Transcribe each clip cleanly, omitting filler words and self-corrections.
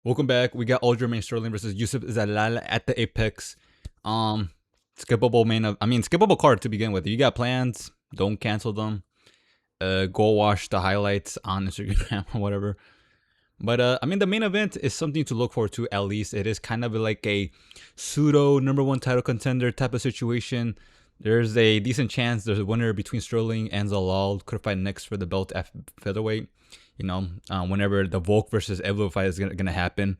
Welcome back. We got Aljamain Sterling versus Youssef Zalal at the Apex. Skippable skippable card to begin with. If you got plans, don't cancel them. Go watch the highlights on Instagram or whatever. But the main event is something to look forward to. At least it is kind of like a pseudo #1 title contender type of situation. There's a decent chance there's a winner between Sterling and Zalal. Could fight next for the belt at featherweight. Whenever the Volk versus Evlo fight is gonna happen.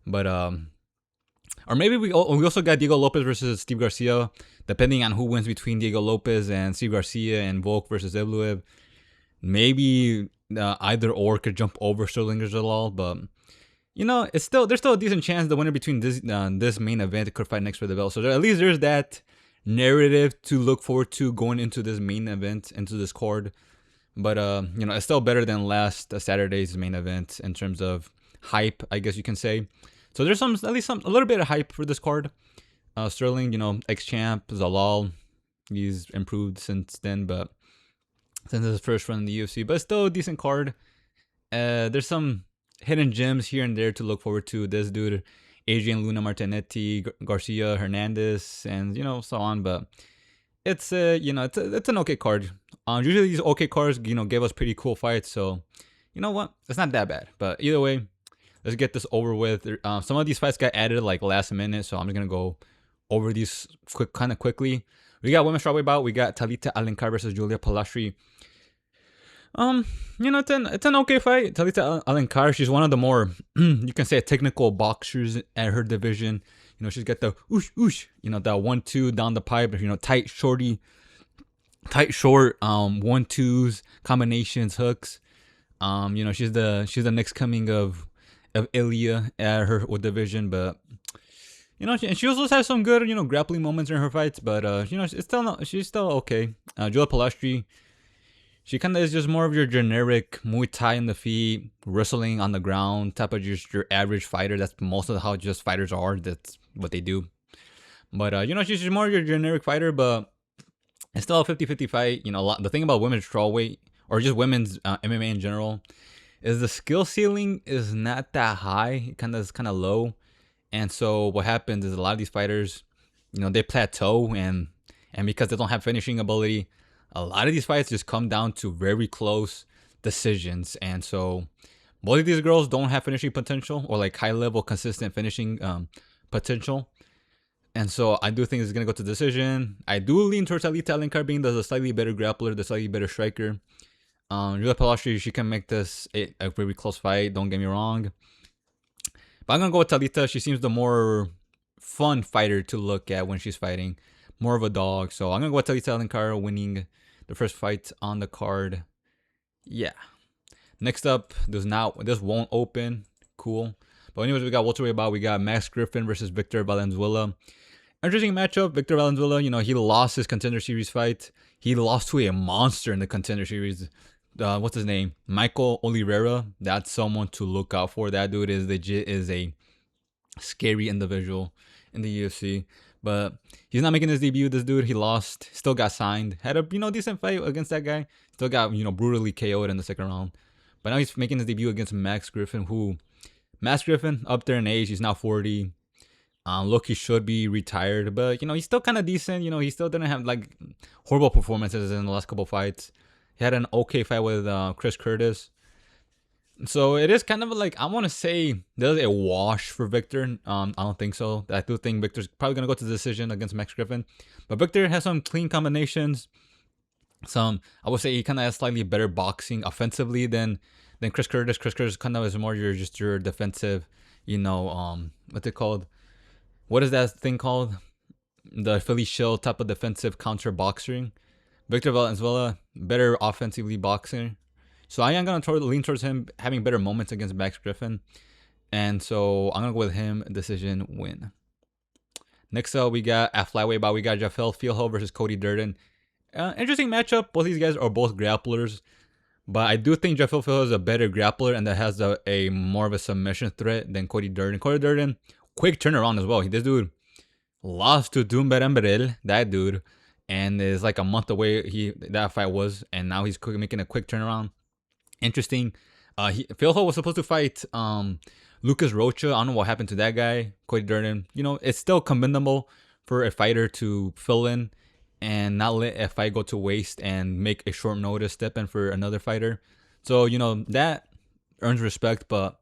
But or maybe we also got Diego Lopez versus Steve Garcia. Depending on who wins between Diego Lopez and Steve Garcia and Volk versus Evloev, maybe either or could jump over Sterling or Zalal. But there's still a decent chance the winner between this main event could fight next for the belt. So at least there's that narrative to look forward to going into this main event, into this card. But it's still better than last Saturday's main event in terms of hype, I guess you can say. So there's a little bit of hype for this card. Sterling, ex-champ, Zalal, he's improved since then, but since his first run in the UFC, but still a decent card. There's some hidden gems here and there to look forward to. This dude, Adrian Luna, Martinetti, Garcia, Hernandez, and so on. But it's it's an okay card. Usually these okay cards give us pretty cool fights. So you know what, it's not that bad. But either way, let's get this over with. Some of these fights got added like last minute, so I'm just gonna go over these quickly. We got women's strawweight bout. We got Talita Alencar versus Julia Polastri. It's an okay fight. Talita Alencar, she's one of the more you can say technical boxers at her division. She's got the oosh oosh, that 1-2 down the pipe, tight short 1-2s, combinations, hooks. She's the next coming of Ilya at her division, but and she also has some good grappling moments in her fights, but she's still okay. Julia Polastri, she kind of is just more of your generic Muay Thai in the feet, wrestling on the ground type of just your average fighter. That's most of how just fighters are. That's what they do. But she's just more of your generic fighter, but it's still a 50-50 fight. The thing about women's strawweight or just women's MMA in general is the skill ceiling is not that high. It kind of low. And so what happens is a lot of these fighters, they plateau and because they don't have finishing ability, a lot of these fights just come down to very close decisions. And so both of these girls don't have finishing potential or like high level consistent finishing potential. And so I do think it's going to go to decision. I do lean towards Talita Alencar being the slightly better grappler, the slightly better striker. Julia Polastri, she can make this a very close fight, don't get me wrong. But I'm going to go with Talita. She seems the more fun fighter to look at when she's fighting. More of a dog. So I'm going to go with Talita Alencar winning the first fight on the card. Yeah. Next up, this won't open. Cool. But anyways, we got welterweight bout. We got Max Griffin versus Victor Valenzuela. Interesting matchup. Victor Valenzuela, he lost his Contender Series fight. He lost to a monster in the Contender Series. What's his name? Michael Oliveira. That's someone to look out for. That dude is a scary individual in the UFC. But he's not making his debut. This dude, he lost. Still got signed. Had a decent fight against that guy. Still got brutally KO'd in the second round. But now he's making his debut against Max Griffin, Max Griffin, up there in age, he's now 40. Look, he should be retired, but he's still kind of decent. He still didn't have like horrible performances in the last couple fights. He had an okay fight with Chris Curtis. So it is kind of like, I want to say there's a wash for Victor. I don't think so. I do think Victor's probably gonna go to the decision against Max Griffin, but Victor has some clean combinations. I would say he kind of has slightly better boxing offensively than Chris Curtis. Chris Curtis kind of is more your defensive, what's it called? What is that thing called? The Philly Shield type of defensive counter boxing. Victor Valenzuela, better offensively boxing. So I am going to lean towards him having better moments against Max Griffin. And so I'm going to go with him, decision win. Next up, we got at flyweight bout. We got Filho versus Cody Durden. Interesting matchup. Both these guys are both grapplers. But I do think Filho is a better grappler and that has a more of a submission threat than Cody Durden. Cody Durden, quick turnaround as well. This dude lost to Dumont, that dude, and is like a month away. That fight was, and now he's making a quick turnaround. Interesting. Filho was supposed to fight Lucas Rocha, I don't know what happened to that guy. Cody Durden, it's still commendable for a fighter to fill in and not let a fight go to waste and make a short notice step in for another fighter. So, that earns respect, but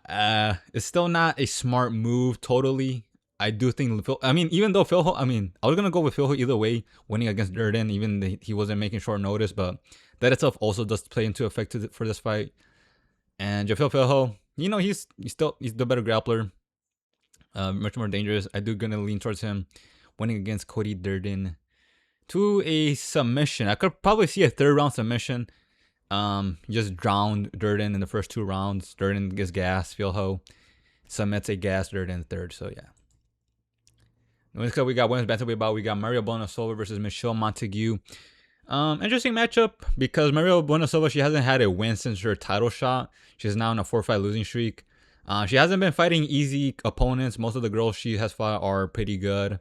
it's still not a smart move totally. I do think even though Filho, I was gonna go with Filho either way, winning against Durden, even he wasn't making short notice, but that itself also does play into effect for this fight. And Jafil Filho, he's the better grappler, much more dangerous. I do gonna lean towards him winning against Cody Durden to a submission. I could probably see a 3rd round submission. Just drowned Durden in the first 2 rounds. Durden gets gas. Filho submits a gas Durden in 3rd. So yeah. Next up, we got women's bantamweight bout. We got Maria Bonasova versus Michelle Montague. Interesting matchup because Maria Bonasova, she hasn't had a win since her title shot. She's now on a 4-fight losing streak. She hasn't been fighting easy opponents. Most of the girls she has fought are pretty good.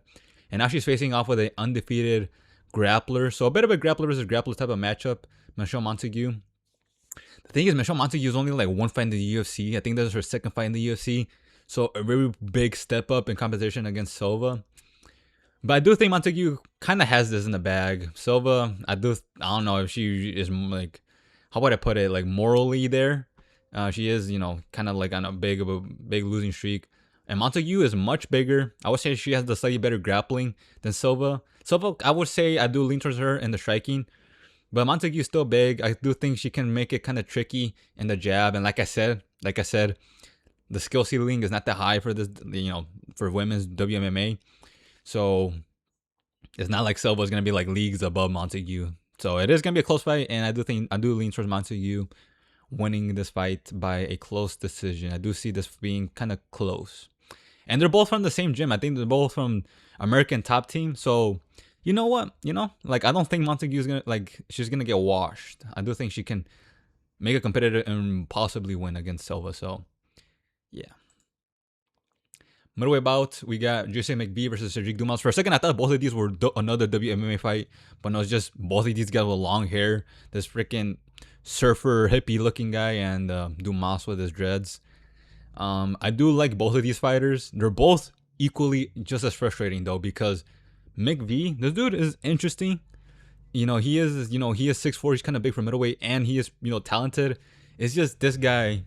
And now she's facing off with an undefeated grappler. So a bit of a grappler versus grappler type of matchup. Michelle Montague. The thing is, Michelle Montague is only like 1 fight in the UFC. I think this is her 2nd fight in the UFC. So a very big step up in competition against Silva. But I do think Montague kind of has this in the bag. Silva, I don't know if she is like, how would I put it, like morally there. She is, kind of like on a big losing streak. And Montague is much bigger. I would say she has the slightly better grappling than Silva. Silva, I would say I do lean towards her in the striking. But Montague is still big. I do think she can make it kind of tricky in the jab. And like I said, the skill ceiling is not that high for this, for women's WMMA. So it's not like Silva is going to be like leagues above Montague. So it is going to be a close fight. And I do lean towards Montague winning this fight by a close decision. I do see this being kind of close. And they're both from the same gym. I think they're both from American Top Team. So you know what? I don't think Montague is she's going to get washed. I do think she can make a competitor and possibly win against Silva. So yeah. Middleweight bout, we got Youssef McVey versus Cedric Dumas. For a second, I thought both of these were another WMMA fight, but no, it's just both of these guys with long hair. This freaking surfer hippie looking guy and Dumas with his dreads. I do like both of these fighters. They're both equally just as frustrating though, because McVey, this dude is interesting. He is 6'4", he's kind of big for middleweight, and he is, talented. It's just this guy,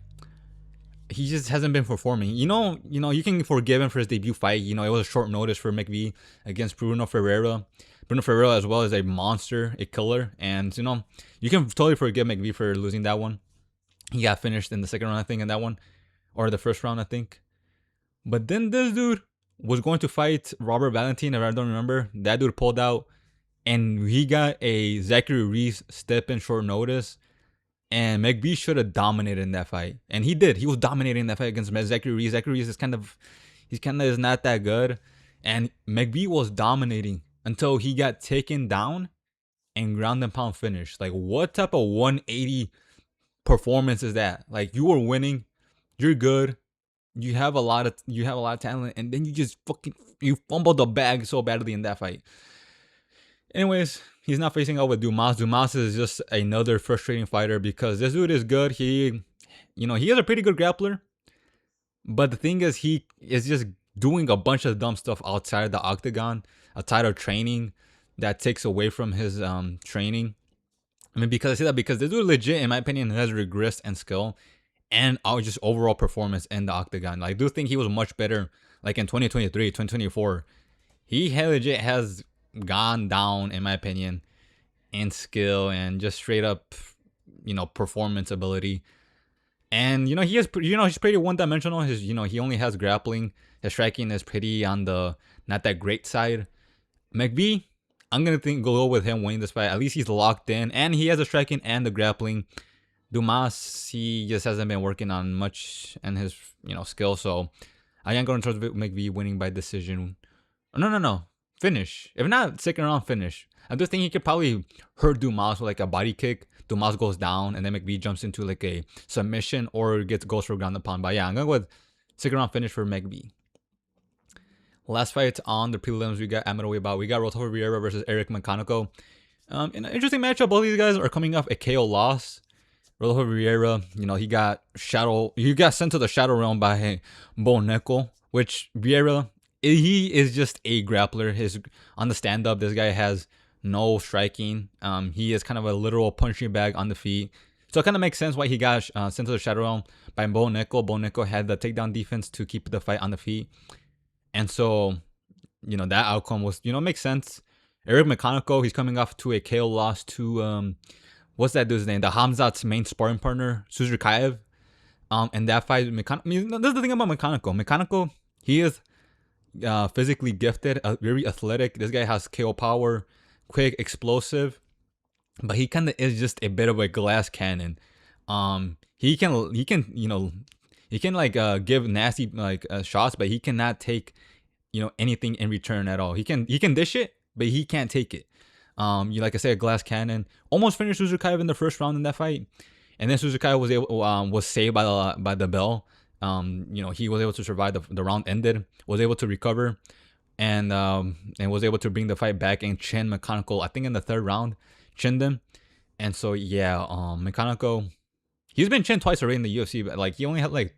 he just hasn't been performing. You can forgive him for his debut fight. It was a short notice for McVey against Bruno Ferreira. Bruno Ferreira as well is a monster, a killer. And, you can totally forgive McVey for losing that one. He got finished in the 2nd round, I think, in that one. Or the 1st round, I think. But then this dude was going to fight Robert Valentin, if I don't remember. That dude pulled out. And he got a Zachary Reese step in short notice. And McVey should have dominated in that fight. And he did. He was dominating that fight against Zachary Reese. Zachary Reese is is not that good. And McVey was dominating until he got taken down and ground and pound finish. Like, what type of 180 performance is that? Like, you were winning. You're good. You have a lot of talent. And then you fumbled the bag so badly in that fight. Anyways, he's not facing up with Dumas. Dumas is just another frustrating fighter because this dude is good. He is a pretty good grappler. But the thing is, he is just doing a bunch of dumb stuff outside the octagon, outside of training, that takes away from his training. Because I say that because this dude legit, in my opinion, has regressed in skill and just overall performance in the octagon. I do think he was much better, like in 2023, 2024. He legit has gone down, in my opinion, in skill and just straight up, performance ability. And he's pretty one-dimensional. He only has grappling. His striking is pretty on the not that great side. McVey, I'm gonna go with him winning this fight. At least he's locked in, and he has the striking and the grappling. Dumas, he just hasn't been working on much in his skill. So I am going towards McVey winning by decision. No. Finish. If not 2nd round, finish. I do think he could probably hurt Dumas with like a body kick. Dumas goes down and then McVey jumps into like a submission or goes for ground and pound. But yeah, I'm going with 2nd round finish for McVey. Last fight on the prelims, we got at middleweight bout. We got Rodolfo Vieira versus Eric McConico. In an interesting matchup, both of these guys are coming off a KO loss. Rodolfo Vieira, he got sent to the shadow realm by McConico, which Vieira, he is just a grappler. His on the stand up, this guy has no striking. He is kind of a literal punching bag on the feet. So it kind of makes sense why he got sent to the shadow realm by McConico. McConico had the takedown defense to keep the fight on the feet, and so that outcome was makes sense. Eric McConico, he's coming off to a KO loss to what's that dude's name? The Hamzat's main sparring partner, Suzurkaev. And that fight, this is the thing about McConico. McConico, he is physically gifted, very athletic. This guy has KO power, quick, explosive, but he kind of is just a bit of a glass cannon. He can give nasty shots, but he cannot take anything in return at all. He can dish it, but he can't take it. Like I said, a glass cannon. Almost finished Suzurkaev in the first round in that fight, and then Suzurkaev was saved by the bell. He was able to survive. The round ended. Was able to recover, and was able to bring the fight back and chin McConico. I think in the third round, chinned him. And so McConico, he's been chinned twice already in the UFC. But he only had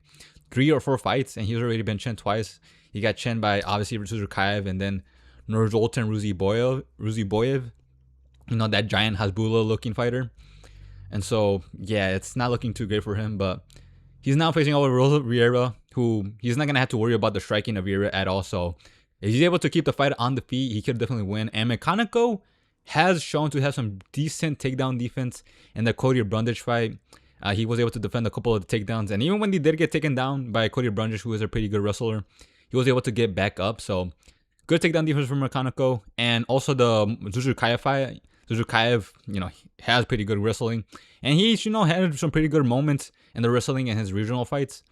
3 or 4 fights, and he's already been chinned twice. He got chinned by obviously Suzurkaev, and then Nursultan Ruziboyev. That giant Hasbulla looking fighter. And so, it's not looking too great for him, but he's now facing over Vieira, who he's not going to have to worry about the striking of Vieira at all. So if he's able to keep the fight on the feet, he could definitely win. And McConico has shown to have some decent takedown defense in the Cody Brundage fight. He was able to defend a couple of the takedowns. And even when he did get taken down by Cody Brundage, who is a pretty good wrestler, he was able to get back up. So good takedown defense from McConico. And also the Suzurkaev fight. Suzurkaev, has pretty good wrestling. And he, had some pretty good moments in the wrestling in his regional fights.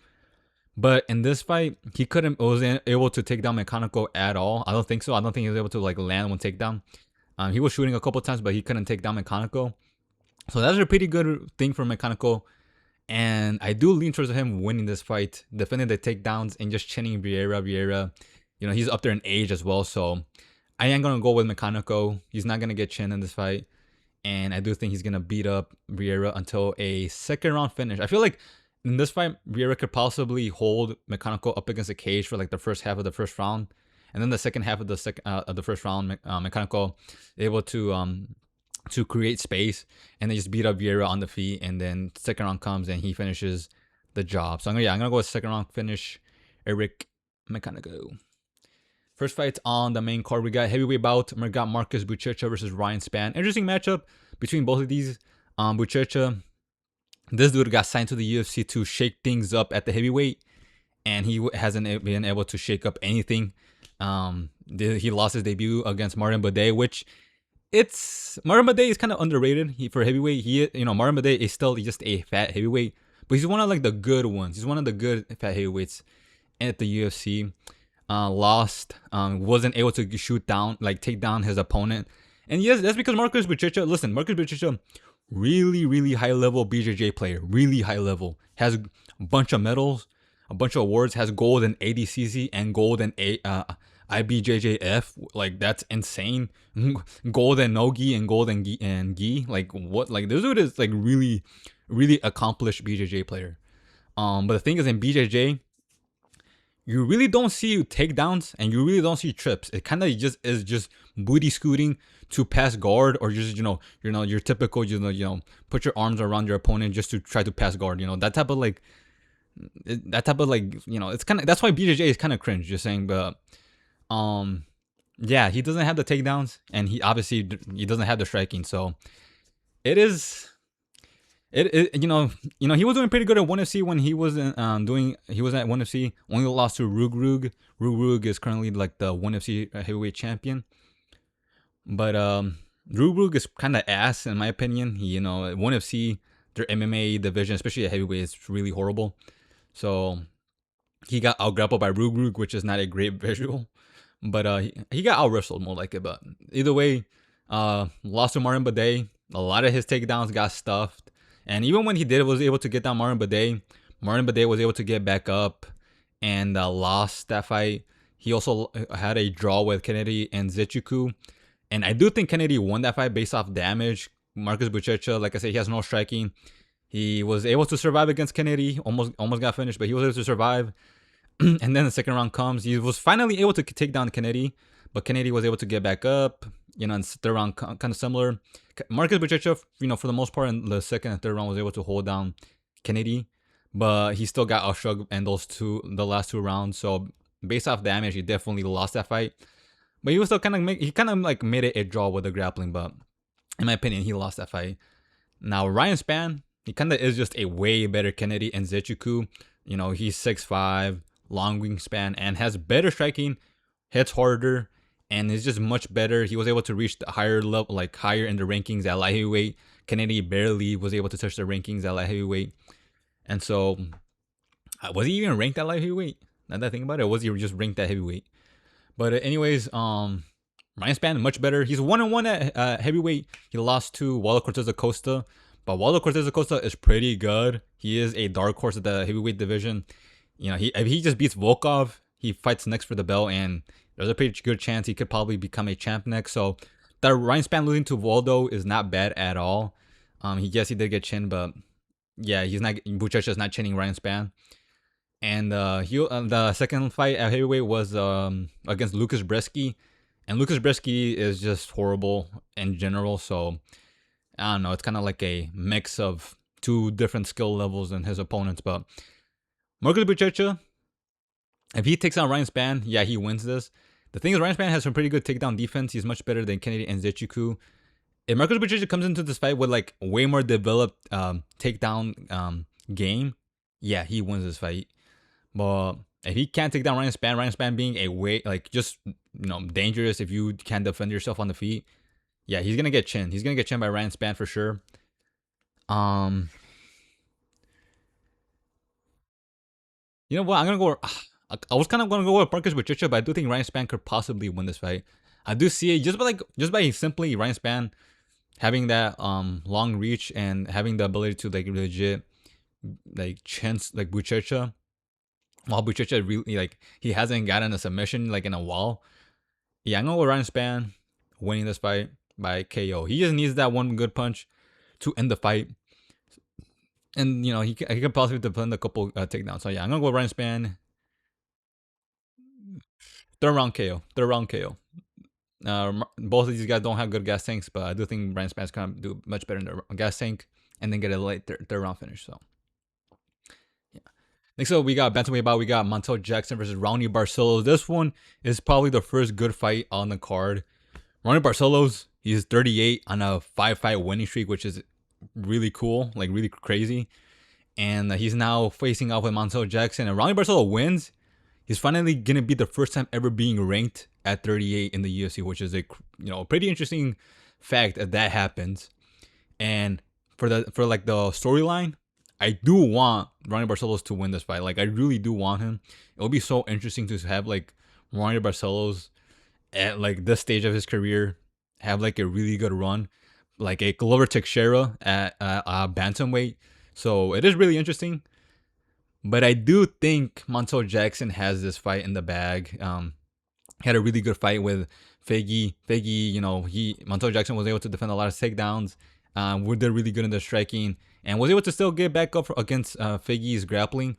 But in this fight, he wasn't able to take down McConico at all. I don't think so. I don't think he was able to land one takedown. He was shooting a couple times, but he couldn't take down McConico. So that's a pretty good thing for McConico. And I do lean towards him winning this fight, defending the takedowns and just chinning Vieira. He's up there in age as well. So I am going to go with McConico. He's not going to get chinned in this fight. And I do think he's going to beat up Vieira until a second round finish. I feel like in this fight, Vieira could possibly hold McConico up against the cage for the first half of the first round. And then the second half of the first round, McConico able to create space and then just beat up Vieira on the feet. And then second round comes and he finishes the job. So I'm going to go with second round finish, Eric McConico. First fight on the main card, we got heavyweight bout. We got Marcus Buchecha versus Ryan Spann. Interesting matchup between both of these. Buchecha, this dude got signed to the UFC to shake things up at the heavyweight, and he hasn't been able to shake up anything. He lost his debut against Martin Buday, which Martin Buday is kind of underrated. For heavyweight, Martin Buday is still just a fat heavyweight, but he's one of the good ones. He's one of the good fat heavyweights at the UFC. Lost, wasn't able to take down his opponent. And yes, that's because Marcus Buchecha, really, really high level BJJ player, really high level, has a bunch of medals, a bunch of awards, has gold in ADCC and gold in IBJJF. That's insane. Gold in Nogi and gold in Gi. This dude is really, really accomplished BJJ player. But the thing is, in BJJ, you really don't see takedowns and you really don't see trips. It kind of is just booty scooting to pass guard, or just your typical put your arms around your opponent just to try to pass guard. That type of it's kind of, that's why BJJ is kind of cringe. Just saying, but he doesn't have the takedowns and he doesn't have the striking. So it is. He was doing pretty good at 1FC when he was at 1FC. Only lost to Rug. Rug is currently the 1FC heavyweight champion. But Rug is kind of ass in my opinion. At 1FC, their MMA division, especially at heavyweight, is really horrible. So he got out grappled by Rug, which is not a great visual. But he got out wrestled more like it. But either way, lost to Martin Buday. A lot of his takedowns got stuffed. And even when he was able to get down Martin Buday was able to get back up and lost that fight. He also had a draw with Kennedy and Zichuku. And I do think Kennedy won that fight based off damage. Marcus Buchecha, like I said, he has no striking. He was able to survive against Kennedy. Almost got finished, but he was able to survive. And then the second round comes. He was finally able to take down Kennedy, but Kennedy was able to get back up. And third round kind of similar. Marcus Buchecha, for the most part in the second and third round was able to hold down Kennedy, but he still got outshrugged in the last 2 rounds. So based off damage, he definitely lost that fight. But he was still made it a draw with the grappling. But in my opinion, he lost that fight. Now Ryan Spann, he kind of is just a way better Kennedy and Zechiku. He's 6'5", long wingspan, and has better striking, hits harder, and is just much better. He was able to reach the higher level, higher in the rankings at light heavyweight. Kennedy barely was able to touch the rankings at light heavyweight. And so, was he even ranked at light heavyweight? Now that I think about it, or was he just ranked at heavyweight? But anyways, Ryan Spann, much better. He's 1-1 at heavyweight. He lost to Waldo Cortez Acosta. But Waldo Cortez Acosta is pretty good. He is a dark horse at the heavyweight division. If he just beats Volkov, he fights next for the belt, and there's a pretty good chance he could probably become a champ next. So that Ryan Spann losing to Waldo is not bad at all. He did get chinned, but yeah, Buchecha is not chinning Ryan Spann. And the second fight at heavyweight was against Lucas Bresky, and Lucas Bresky is just horrible in general. So I don't know, it's kind of like a mix of two different skill levels in his opponents. But Marcus Buchecha, if he takes out Ryan Spann, yeah, he wins this. The thing is, Ryan Spann has some pretty good takedown defense. He's much better than Kennedy and Zechiku. If Marcus Buchecha comes into this fight with way more developed takedown game, yeah, he wins this fight. But if he can't take down Ryan Spann being a way dangerous if you can't defend yourself on the feet, yeah, he's gonna get chinned. He's gonna get chinned by Ryan Spann for sure. You know what? I'm gonna go. I was kind of gonna go with Marcus Buchecha, but I do think Ryan Spann could possibly win this fight. I do see it just by simply Ryan Spann having that long reach and having the ability to legit chance Buchecha. While Buchecha really he hasn't gotten a submission in a while. Yeah, I'm going with Ryan Spann winning this fight by KO. He just needs that one good punch to end the fight. And he could possibly defend a couple takedowns. So yeah, I'm gonna go with Ryan Spann. Third round KO. Both of these guys don't have good gas tanks, but I do think Ryan Spann's gonna do much better in the gas tank and then get a late third round finish. So yeah. Next up, we got bantamweight bout. We got Montague Jackson versus Raoni Barcellos. This one is probably the first good fight on the card. Raoni Barcellos, he's 38 on a 5-fight winning streak, which is really cool, really crazy. And he's now facing off with Montague Jackson. And Raoni Barcellos wins. He's finally gonna be the first time ever being ranked at 38 in the UFC, which is a pretty interesting fact if that happens. And for the storyline, I do want Raoni Barcellos to win this fight. I really do want him. It would be so interesting to have Raoni Barcellos at this stage of his career have a really good run, a Glover Teixeira at bantamweight. So it is really interesting. But I do think Montague Jackson has this fight in the bag. He had a really good fight with Faggy. Montague Jackson was able to defend a lot of takedowns. Did really good in the striking and was able to still get back up against Faggy's grappling.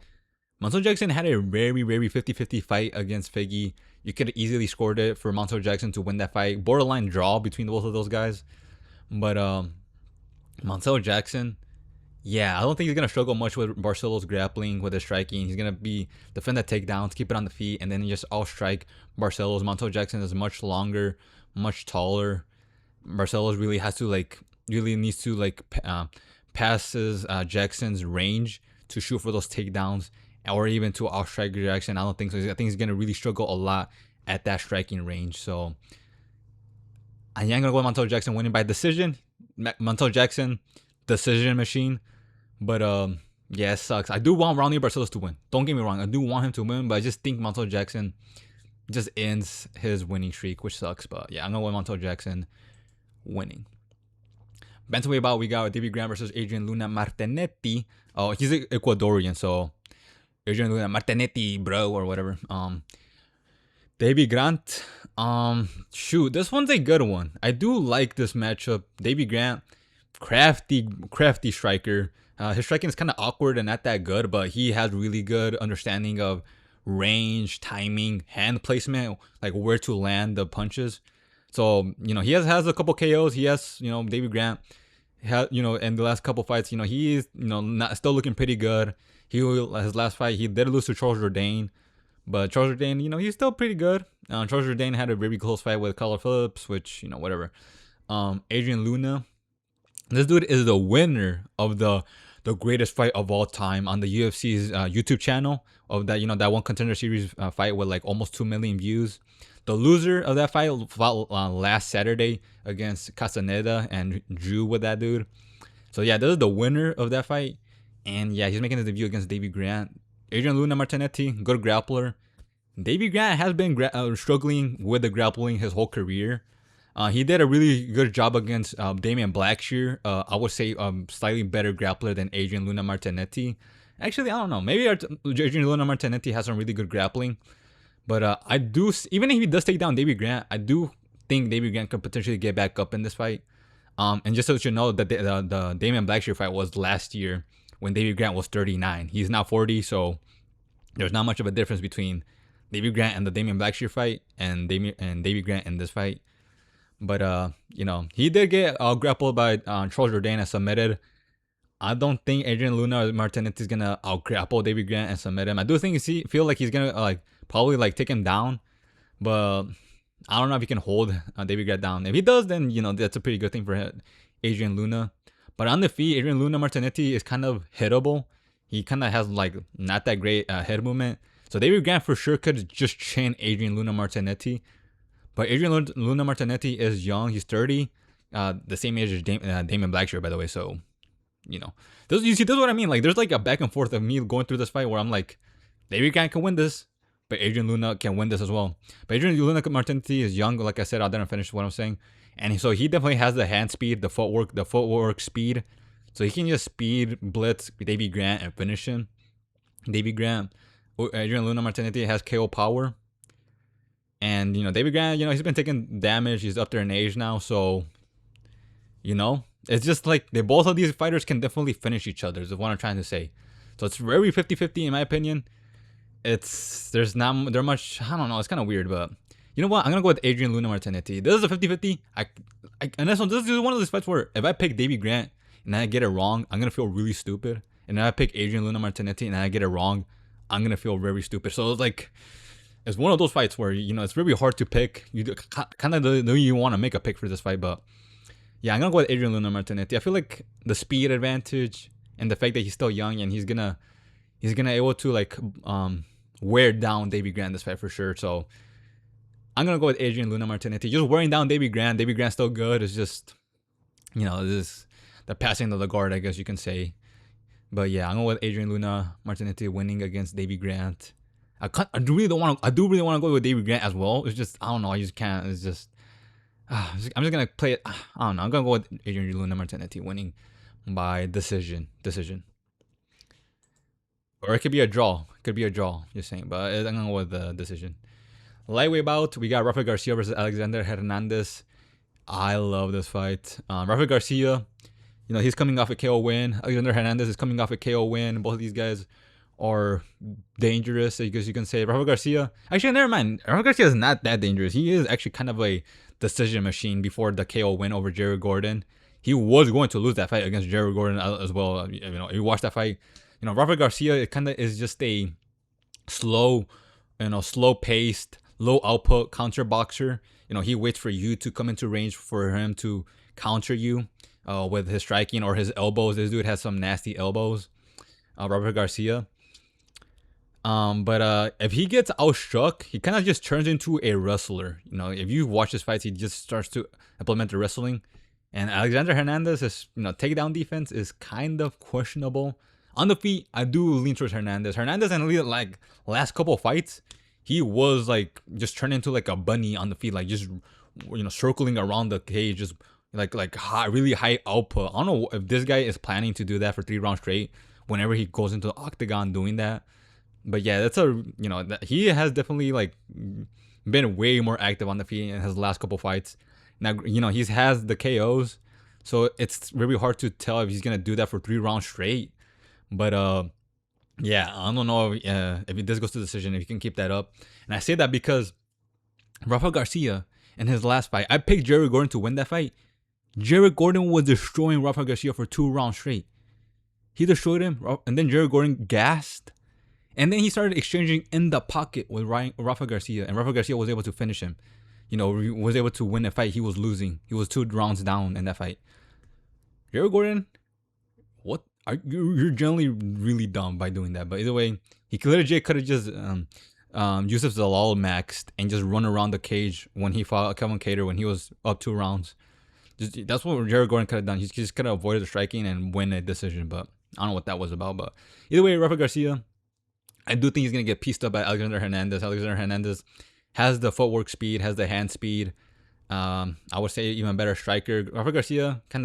Montague Jackson had a very, very 50-50 fight against Faggy. You could have easily scored it for Montague Jackson to win that fight. Borderline draw between both of those guys. But Montague Jackson, yeah, I don't think he's gonna struggle much with Barcellos grappling, with his striking. He's gonna defend the takedowns, keep it on the feet, and then just strike Barcellos. Montague Jackson is much longer, much taller. Barcellos really has to needs to pass Jackson's range to shoot for those takedowns, or even to outstrike Jackson. I don't think so. I think he's gonna really struggle a lot at that striking range. So I am gonna go with Montague Jackson winning by decision. Montague Jackson, decision machine. But yeah, it sucks. I do want Raoni Barcellos to win. Don't get me wrong. I do want him to win, but I just think Montague Jackson just ends his winning streak, which sucks. But yeah, I'm going with Montague Jackson winning. Bantamweight bout, we got David Grant versus Adrian Luna Martinetti. Oh, he's Ecuadorian, so Adrian Luna Martinetti, bro, or whatever. David Grant. Shoot, this one's a good one. I do like this matchup. David Grant, crafty striker. His striking is kind of awkward and not that good, but he has really good understanding of range, timing, hand placement, like where to land the punches. So he has a couple KOs. He has David Grant. In the last couple fights, he is not still looking pretty good. His last fight he did lose to Charles Jourdain, but Charles Jourdain, he's still pretty good. Charles Jourdain had a very close fight with Carl Phillips, which whatever. Adrian Luna, this dude is the winner of the greatest fight of all time on the UFC's YouTube channel of that that one contender series fight with like almost 2 million views. The loser of that fight fought last Saturday against Castaneda and drew with that dude. So yeah, this is the winner of that fight, and yeah, he's making his debut against Davy Grant. Adrian Luna Martinetti, good grappler. Davy Grant has been struggling with the grappling his whole career. He did a really good job against Damian Blackshear. I would say slightly better grappler than Adrian Luna Martinetti. Actually, I don't know. Maybe Adrian Luna Martinetti has some really good grappling. But I do, even if he does take down Davy Grant, I do think Davy Grant could potentially get back up in this fight. And just so that you know, that the Damian Blackshear fight was last year when Davy Grant was 39. He's now 40, so there's not much of a difference between Davy Grant and the Damian Blackshear fight and Davy Grant in this fight. But he did get grappled by Charles Jourdain and submitted. I don't think Adrian Luna or Martinetti is gonna out grapple Davy Grant and submit him. I do think feel like he's gonna probably take him down, but I don't know if he can hold Davy Grant down. If he does, then that's a pretty good thing for Adrian Luna. But on the feet, Adrian Luna Martinetti is kind of hittable. He kind of has not that great head movement. So Davy Grant for sure could just chin Adrian Luna Martinetti. But Adrian Luna Martinetti is young. He's 30, the same age as Damian Blackshear, by the way. So, this is what I mean. There's a back and forth of me going through this fight where I'm like, Davy Grant can win this, but Adrian Luna can win this as well. But Adrian Luna Martinetti is young. Like I said, I didn't finish what I'm saying. And so he definitely has the hand speed, the footwork speed. So he can just speed, blitz Davy Grant and finish him. Adrian Luna Martinetti has KO power. And, Davy Grant, he's been taking damage. He's up there in age now. So, it's just both of these fighters can definitely finish each other is what I'm trying to say. So it's very 50-50 in my opinion. There's not much, I don't know. It's kind of weird, but you know what? I'm going to go with Adrian Luna Martinetti. This is a 50-50. And this is one of those fights where if I pick Davy Grant and I get it wrong, I'm going to feel really stupid. And if I pick Adrian Luna Martinetti and I get it wrong, I'm going to feel very stupid. So it's one of those fights where, it's really hard to pick. You kind of know you want to make a pick for this fight, but yeah, I'm going to go with Adrian Luna Martinetti. I feel like the speed advantage and the fact that he's still young and he's gonna able to wear down Davy Grant this fight for sure. So I'm going to go with Adrian Luna Martinetti. Just wearing down Davy Grant. Davy Grant's still good. It's just, this the passing of the guard, I guess you can say. But yeah, I'm going with Adrian Luna Martinetti winning against Davy Grant. I do really want to go with Davy Grant as well. It's just, I don't know. I just can't. It's just, I'm just going to play it. I don't know. I'm going to go with Adrian Luna Martinetti winning by decision. Or it could be a draw. Just saying. But I'm going to go with the decision. Lightweight bout, we got Rafael Garcia versus Alexander Hernandez. I love this fight. Rafael Garcia, he's coming off a KO win. Alexander Hernandez is coming off a KO win. Both of these guys are dangerous, I guess you can say. Rafael Garcia, actually, never mind. Rafael Garcia is not that dangerous. He is actually kind of a decision machine before the KO win over Jared Gordon. He was going to lose that fight against Jared Gordon as well. If you watch that fight, Rafael Garcia, it kind of is just a slow paced, low output counter boxer. He waits for you to come into range for him to counter you with his striking or his elbows. This dude has some nasty elbows, Rafael Garcia. But if he gets outstruck, he kind of just turns into a wrestler. If you watch his fights, he just starts to implement the wrestling. And Alexander Hernandez's takedown defense is kind of questionable. On the feet, I do lean towards Hernandez. Hernandez in the last couple of fights, he was just turned into a bunny on the feet, just circling around the cage, just really high output. I don't know if this guy is planning to do that for 3 rounds straight whenever he goes into the octagon doing that. But yeah, that's he has definitely been way more active on the feet in his last couple fights. Now he has the KOs, So it's really hard to tell if he's gonna do that for 3 rounds straight. But yeah, I don't know if this goes to decision, if he can keep that up. And I say that because Rafa Garcia in his last fight, I picked Jared Gordon to win that fight. Jared Gordon was destroying Rafa Garcia for 2 rounds straight. He destroyed him, and then Jared Gordon gassed. And then he started exchanging in the pocket with Rafa Garcia, and Rafa Garcia was able to finish him. Was able to win a fight he was losing. He was 2 rounds down in that fight. Jared Gordon, what? You're generally really dumb by doing that. But either way, he legit could have just Youssef Zalal maxed and just run around the cage when he fought Kevin Kattar when he was up 2 rounds. That's what Jared Gordon could have done. He just could have avoided the striking and win a decision. But I don't know what that was about. But either way, Rafa Garcia, I do think he's going to get pieced up by Alexander Hernandez. Alexander Hernandez has the footwork speed, has the hand speed. I would say even better striker. Rafa Garcia he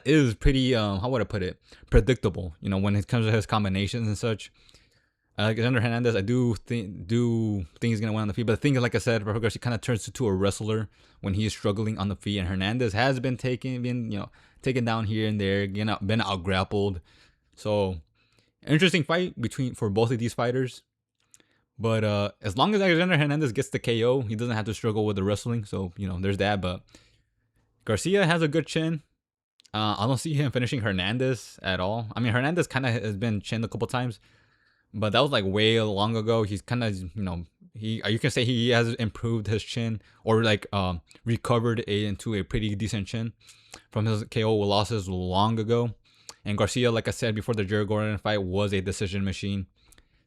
is pretty, how would I put it? Predictable, when it comes to his combinations and such. Alexander Hernandez, I do think he's going to win on the feet. But the thing is, like I said, Rafa Garcia kind of turns into a wrestler when he's struggling on the feet. And Hernandez has been taken down here and there, been out grappled. So, interesting fight for both of these fighters. But as long as Alexander Hernandez gets the KO, he doesn't have to struggle with the wrestling. So, there's that. But Garcia has a good chin. I don't see him finishing Hernandez at all. I mean, Hernandez kind of has been chinned a couple times, but that was like way long ago. He's kind of, you can say he has improved his chin, or like recovered into a pretty decent chin from his KO losses long ago. And Garcia, like I said before, the Jared Gordon fight was a decision machine.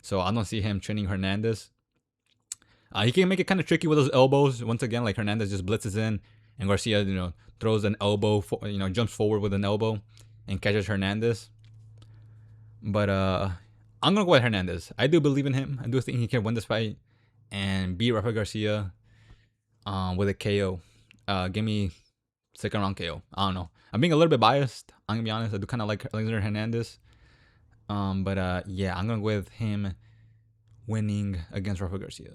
So I don't see him training Hernandez. He can make it kind of tricky with those elbows. Once again, like Hernandez just blitzes in, and Garcia, throws an elbow, jumps forward with an elbow and catches Hernandez. But I'm going to go with Hernandez. I do believe in him. I do think he can win this fight and beat Rafa Garcia with a KO. Give me 2nd round KO. I don't know. I'm being a little bit biased. I'm going to be honest. I do kind of like Alexander Hernandez. But yeah, I'm going to go with him winning against Rafa Garcia.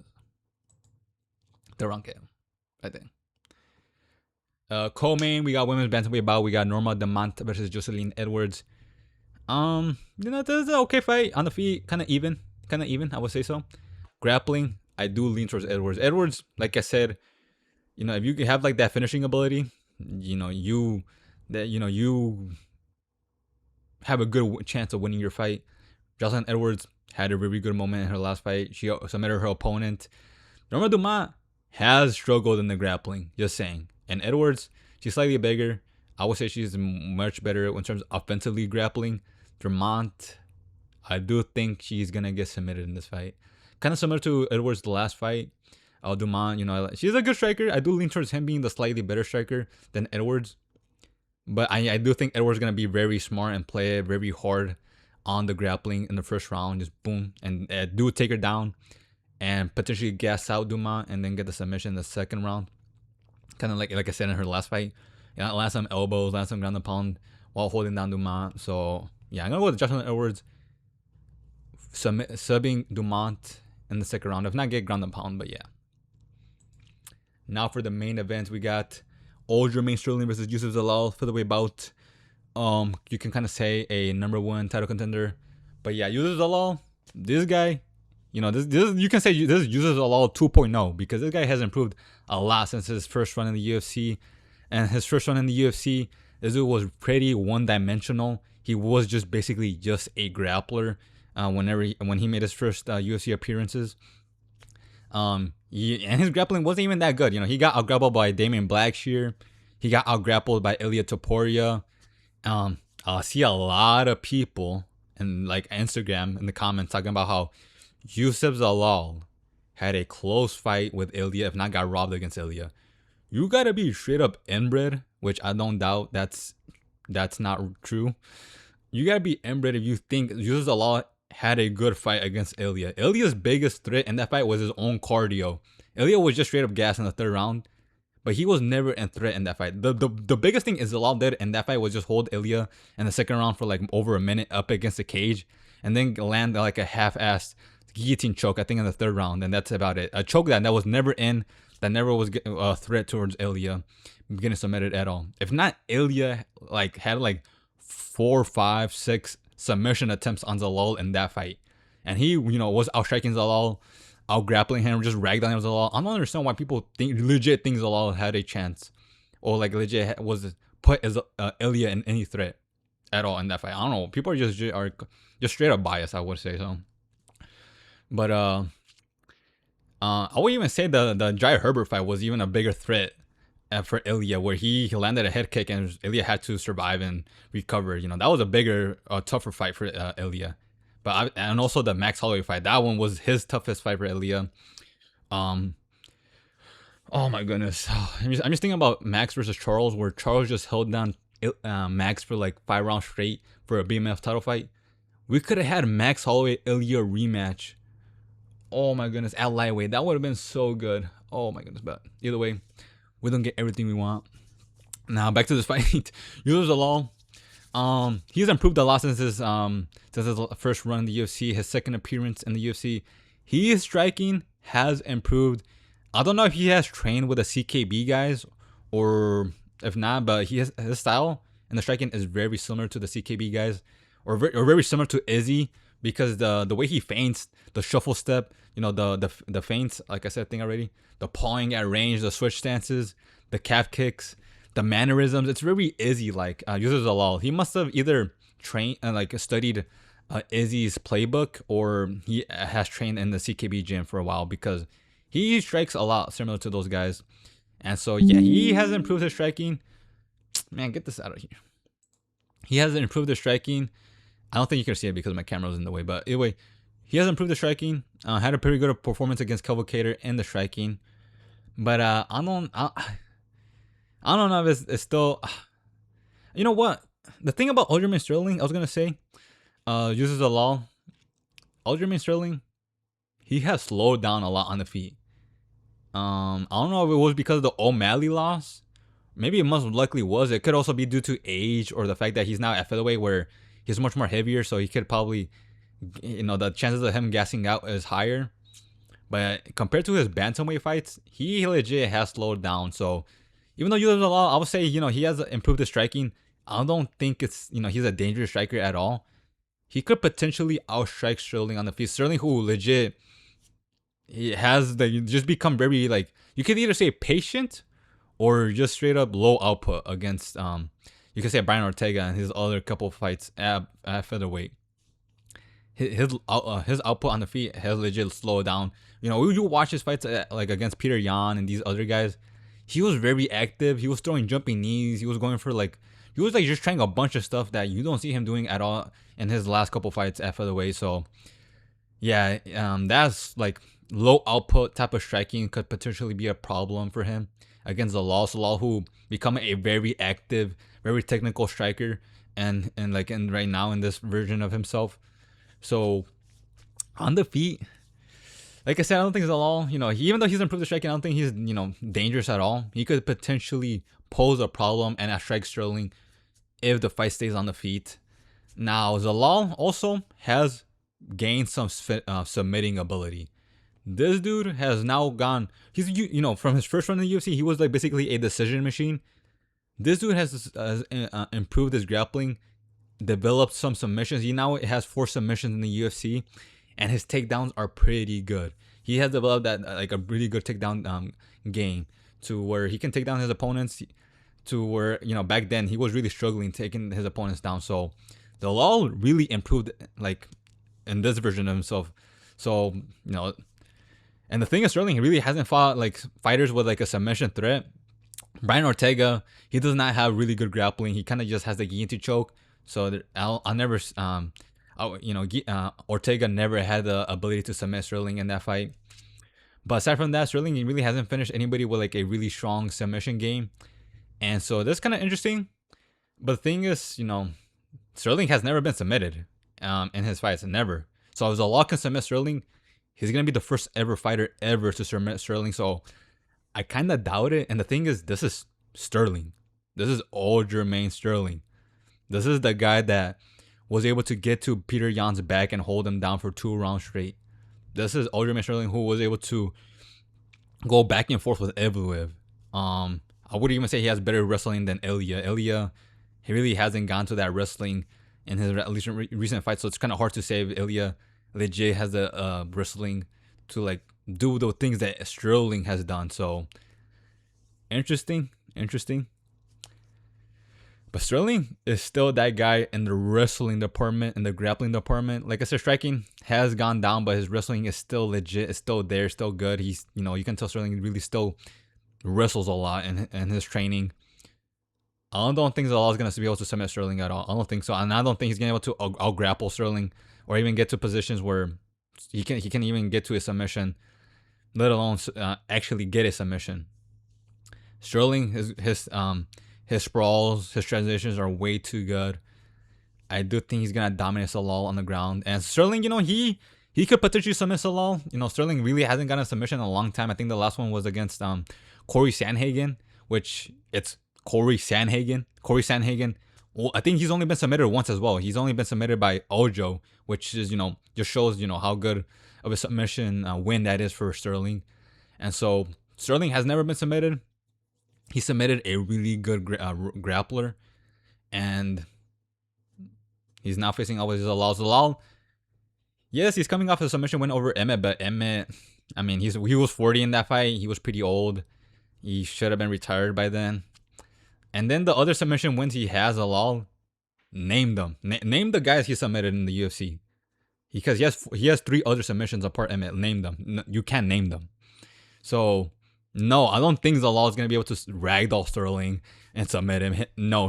The round KO, I think. Co-main, we got women's bantamweight bout. We got Norma Dumont versus Jocelyn Edwards. This is an okay fight on the feet, kind of even, I would say so. Grappling, I do lean towards Edwards. Edwards, like I said, if you have like that finishing ability, you have a good chance of winning your fight. Jocelyn Edwards had a really good moment in her last fight. She submitted her opponent. Norma Dumont has struggled in the grappling, just saying. And Edwards, she's slightly bigger. I would say she's much better in terms of offensively grappling. Dumont, I do think she's going to get submitted in this fight. Kind of similar to Edwards' last fight. Dumont, she's a good striker. I do lean towards him being the slightly better striker than Edwards. But I do think Edwards is going to be very smart and play it very hard on the grappling in the first round. Just boom. And do take her down and potentially gas out Dumont and then get the submission in the second round. Kind of like I said in her last fight. Land some elbows, land some ground and pound while holding down Dumont. So, yeah, I'm going to go with Jocelyn Edwards subbing Dumont in the second round. If not, get ground and pound, but yeah. Now for the main event, we got Aljamain Sterling versus Youssef Zalal for the way bout. You can kind of say a number 1 title contender. But yeah, Youssef Zalal, this guy, this you can say this is Youssef Zalal 2.0 because this guy has improved a lot since his first run in the UFC. And his first run in the UFC, this dude was pretty one-dimensional. He was just basically just a grappler when he made his first UFC appearances. And his grappling wasn't even that good. He got out-grappled by Damian Blackshear. He got out-grappled by Ilya Topuria. I see a lot of people in like Instagram in the comments talking about how Youssef Zalal had a close fight with Ilya, if not got robbed against Ilya. You gotta be straight up inbred, which I don't doubt that's not true. You gotta be inbred if you think Youssef Zalal had a good fight against Ilya. Ilya's biggest threat in that fight was his own cardio. Ilya was just straight up gas in the third round, but he was never a threat in that fight. The biggest thing is Zalal did in that fight was just hold Ilya in the second round for like over a minute up against the cage, and then land like a half-assed guillotine choke, I think, in the third round, and that's about it. A choke that was never in that never was a threat towards Ilya getting submitted at all. If not, Ilya like had like 4, 5, 6 submission attempts on Zalal in that fight, and he was out striking Zalal, out grappling him, just ragdolling Zalal. I don't understand why people legit think Zalal had a chance, or like legit was put as Ilya in any threat at all in that fight. I don't know. People are just straight up biased, I would say so. But I would even say the Jai Herbert fight was even a bigger threat for Ilya, where he landed a head kick and Ilya had to survive and recover. That was a bigger, tougher fight for Ilya. And also the Max Holloway fight, that one was his toughest fight for Ilya. Oh my goodness, I'm just thinking about Max versus Charles, where Charles just held down Max for like 5 rounds straight for a BMF title fight. We could have had Max Holloway Ilya rematch. Oh my goodness, at lightweight, that would have been so good. Oh my goodness, but either way, we don't get everything we want. Now back to this fight. Youssef Zalal, he's improved a lot since his first run in the UFC, his second appearance in the UFC. His striking has improved. I don't know if he has trained with the CKB guys or if not, but his style and the striking is very similar to the CKB guys, or very similar to Izzy, because the way he feints, the shuffle step, the feints, like I said, thing already, the pawing at range, the switch stances, the calf kicks, the mannerisms, it's very Izzy like. Youssef Zalal, he must have either trained and studied Izzy's playbook, or he has trained in the CKB gym for a while, because he strikes a lot similar to those guys. And so yeah, he has improved his striking. Man, get this out of here. He has improved his striking. I don't think you can see it because my camera was in the way, but anyway, he has improved the striking. Had a pretty good performance against Cavalcater in the striking, but I don't know if it's still. You know what? The thing about Aljamain Sterling, I was gonna say, Youssef Zalal, Aljamain Sterling, he has slowed down a lot on the feet. I don't know if it was because of the O'Malley loss. Maybe it most likely was. It could also be due to age, or the fact that he's now at featherweight where he's much more heavier, so he could probably, the chances of him gassing out is higher. But compared to his bantamweight fights, he legit has slowed down. So even though Youssef Zalal, I would say, he has improved his striking. I don't think it's, he's a dangerous striker at all. He could potentially outstrike Sterling on the feet. Sterling, who legit, he has just become very, you could either say patient or just straight up low output against, you could say Brian Ortega and his other couple of fights at featherweight. His output on the feet has legit slowed down. You watch his fights against Peter Yan and these other guys. He was very active. He was throwing jumping knees. He was going for he was just trying a bunch of stuff that you don't see him doing at all in his last couple fights at featherweight. So yeah, that's low output type of striking could potentially be a problem for him against Zalal, who become a very active, very technical striker, and right now in this version of himself. So on the feet, like I said, I don't think Zalal, even though he's improved the striking, I don't think he's, dangerous at all. He could potentially pose a problem and outstrike Sterling if the fight stays on the feet. Now, Zalal also has gained some submitting ability. This dude has now gone, he's, from his first run in the UFC, he was basically a decision machine. This dude has improved his grappling, developed some submissions. He now has 4 submissions in the UFC, and his takedowns are pretty good. He has developed that a really good takedown game, to where he can take down his opponents, to where back then he was really struggling taking his opponents down. So Zalal really improved in this version of himself. So and the thing is, Sterling, he really hasn't fought fighters with a submission threat. Brian Ortega, he does not have really good grappling. He kind of just has the guillotine choke. So I'll never, Ortega never had the ability to submit Sterling in that fight. But aside from that, Sterling, he really hasn't finished anybody with a really strong submission game. And so that's kind of interesting. But the thing is, Sterling has never been submitted in his fights, never. So if Zalal can submit Sterling, he's gonna be the first ever fighter ever to submit Sterling. So I kind of doubt it. And the thing is, this is Sterling. This is Aljamain Sterling. This is the guy that was able to get to Peter Yan's back and hold him down for 2 rounds straight. This is Aljamain Sterling, who was able to go back and forth with Evloev. I would even say he has better wrestling than Ilya. Ilya, he really hasn't gone to that wrestling in his at least recent fights, so it's kind of hard to say if Ilya legit has the wrestling to like do the things that Sterling has done. So interesting. But Sterling is still that guy in the wrestling department, in the grappling department. Like I said, striking has gone down, but his wrestling is still legit. It's still there, still good. He's, you can tell Sterling really still wrestles a lot in his training. I don't think Zalal is going to be able to submit Sterling at all. I don't think so. And I don't think he's going to be able to out grapple Sterling or even get to positions where he can even get to a submission, let alone actually get a submission. Sterling, his sprawls, his transitions are way too good. I do think he's gonna dominate Zalal on the ground. And Sterling, he could potentially submit Zalal. Sterling really hasn't gotten a submission in a long time. I think the last one was against Corey Sandhagen, which it's Corey Sandhagen. Well, I think he's only been submitted once as well. He's only been submitted by Ojo, which is just shows how good of a submission win that is for Sterling. And so Sterling has never been submitted. He submitted a really good grappler, and he's now facing always Zalal. Zalal, yes, he's coming off a submission win over Emmett, but Emmett, I mean, he was 40 in that fight. He was pretty old. He should have been retired by then. And then the other submission wins he has, Zalal, name them. Name the guys he submitted in the UFC. Because he has 3 other submissions apart Emmett. Name them. You can't name them. So no, I don't think Zalal is going to be able to ragdoll Sterling and submit him. No.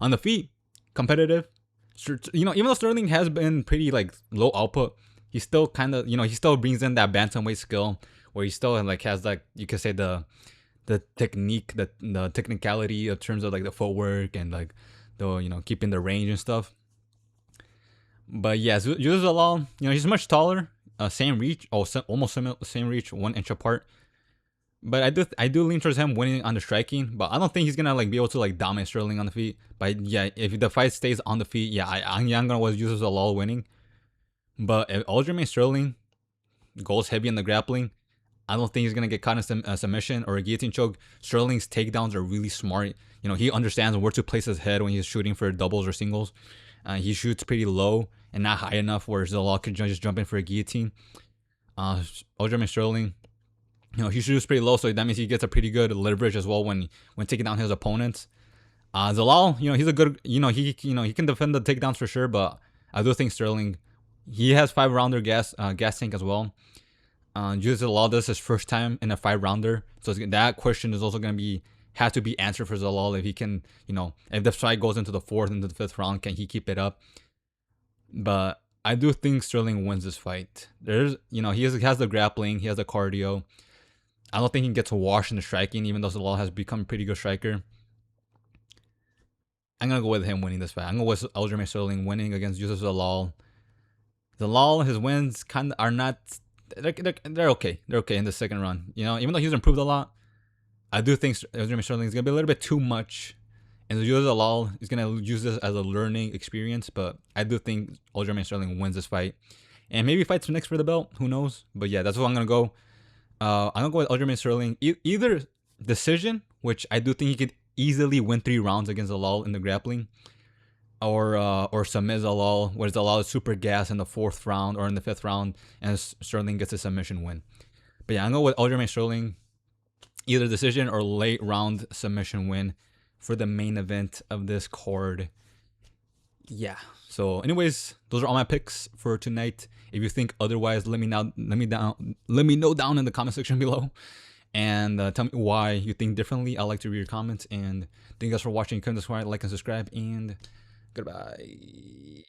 On the feet, competitive. Even though Sterling has been pretty like low output, he still kind of, he still brings in that bantamweight skill where he still like has like, you could say the technique, the technicality in terms of like the footwork and like the, keeping the range and stuff. But yeah, Youssef Zalal, he's much taller, same reach, almost same reach, 1 inch apart. But I do lean towards him winning on the striking, but I don't think he's gonna like be able to like dominate Sterling on the feet. But yeah, if the fight stays on the feet, yeah, I'm gonna use Zalal winning. But if Aljamain Sterling goes heavy in the grappling, I don't think he's gonna get caught in a submission or a guillotine choke. Sterling's takedowns are really smart. He understands where to place his head when he's shooting for doubles or singles. He shoots pretty low and not high enough where Zalal could just jump in for a guillotine. Aljamain Sterling, he shoots pretty low, so that means he gets a pretty good leverage as well when taking down his opponents. Zalal, he's a good, he can defend the takedowns for sure, but I do think Sterling, he has 5-rounder gas tank as well. Youssef Zalal, this is his first time in a 5-rounder, so that question is also going to have to be answered for Zalal if he can, if the fight goes into the 4th, into the 5th round, can he keep it up? But I do think Sterling wins this fight. There's, he has the grappling, he has the cardio. I don't think he can get to wash in the striking, even though Zalal has become a pretty good striker. I'm going to go with him winning this fight. I'm going to go with Aljamain Sterling winning against Youssef Zalal. Zalal, his wins kind of are not... They're okay. They're okay in the second run. Even though he's improved a lot, I do think Aljamain Sterling is going to be a little bit too much. And Youssef Zalal is going to use this as a learning experience. But I do think Aljamain Sterling wins this fight. And maybe fights next for the belt. Who knows? But yeah, that's what I'm going to go. I'm going to go with Aljamain Sterling. Either decision, which I do think he could easily win 3 rounds against Zalal in the grappling, or submit Zalal, where Zalal is super gas in the 4th round or in the 5th round, and Sterling gets a submission win. But yeah, I'm going to go with Aljamain Sterling, either decision or late round submission win for the main event of this card. Yeah. So anyways, those are all my picks for tonight. If you think otherwise, let me know down in the comment section below, and tell me why you think differently. I like to read your comments, and thank you guys for watching. Comment, like, and subscribe, and goodbye.